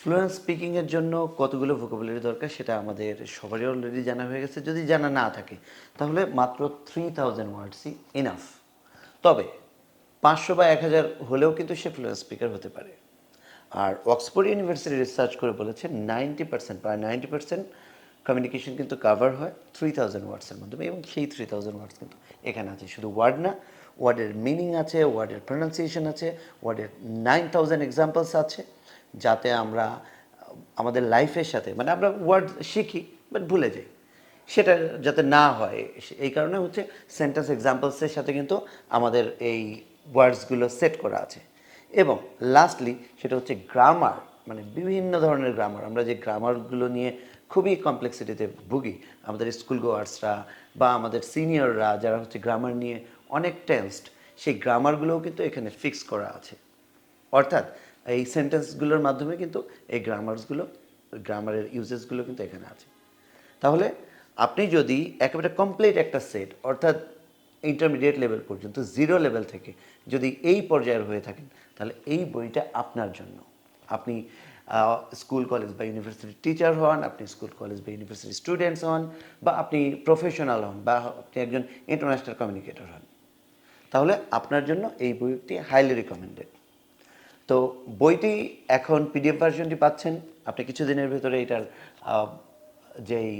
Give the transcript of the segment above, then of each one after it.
Fluent স্পিকিংয়ের জন্য কতগুলো vocabulary দরকার সেটা আমাদের সবারই অলরেডি জানা হয়ে গেছে। যদি জানা না থাকে তাহলে মাত্র 3000 ওয়ার্ডসই ইনাফ। তবে 500 বা 1000 হলেও কিন্তু সে ফ্লুয়েন্ট স্পিকার হতে পারে। আর অক্সফোর্ড ইউনিভার্সিটি রিসার্চ করে বলেছে 90%, প্রায় 90% কমিউনিকেশন কিন্তু কাভার হয় 3000 ওয়ার্ডসের মাধ্যমে, এবং সেই 3000 ওয়ার্ডস কিন্তু এখানে আছে। শুধু ওয়ার্ড না, ওয়ার্ডের মিনিং আছে, ওয়ার্ডের প্রনাউন্সিয়েশন আছে, ওয়ার্ডের 9000 এক্সাম্পলস আছে, যাতে আমরা আমাদের লাইফের সাথে, মানে আমরা ওয়ার্ড শিখি বাট ভুলে যাই, সেটা যাতে না হয় এই কারণে হচ্ছে সেন্টেন্স এক্সাম্পলসের সাথে কিন্তু আমাদের এই ওয়ার্ডসগুলো সেট করা আছে। এবং লাস্টলি সেটা হচ্ছে গ্রামার, মানে বিভিন্ন ধরনের গ্রামার। আমরা যে গ্রামারগুলো নিয়ে খুবই কমপ্লেক্সিটিতে ভুগি, আমাদের স্কুল গোয়ার্সরা বা আমাদের সিনিয়ররা যারা হচ্ছে গ্রামার নিয়ে অনেক টেন্সড, সেই গ্রামারগুলোও কিন্তু এখানে ফিক্স করা আছে। অর্থাৎ এই সেন্টেন্সগুলোর মাধ্যমে কিন্তু এই গ্রামারের ইউজেসগুলো কিন্তু এখানে আছে। তাহলে আপনি যদি একেবারে কমপ্লিট একটা সেট, অর্থাৎ ইন্টারমিডিয়েট লেভেল পর্যন্ত, জিরো লেভেল থেকে যদি এই পর্যায়ের হয়ে থাকেন, তাহলে এই বইটা আপনার জন্য। আপনি স্কুল কলেজ বা ইউনিভার্সিটির টিচার হন, আপনি স্কুল কলেজ বা ইউনিভার্সিটির স্টুডেন্টস হন, বা আপনি প্রফেশনাল হন, বা আপনি একজন ইন্টারন্যাশনাল কমিউনিকেটর হন, তাহলে আপনার জন্য এই বইটি হাইলি রিকমেন্ডেড। তো বইটি এখন পিডিএফ ভার্সনটি পাচ্ছেন আপনি কিছুদিনের ভেতরে। এটার যেই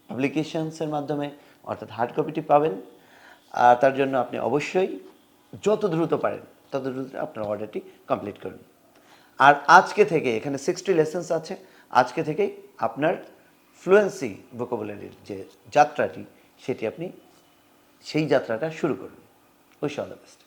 পাবলিকেশনসের মাধ্যমে, অর্থাৎ হার্ড কপিটি পাবেন। আর তার জন্য আপনি অবশ্যই যত দ্রুত পারেন তত দ্রুত আপনার অর্ডারটি কমপ্লিট করুন। আর আজকে থেকে এখানে 60 লেসেন্স আছে। আজকে থেকেই আপনার ফ্লুয়েন্সি ভোকাবুলারির যে যাত্রাটি, সেটি আপনি সেই যাত্রাটা শুরু করুন। Wish all the best.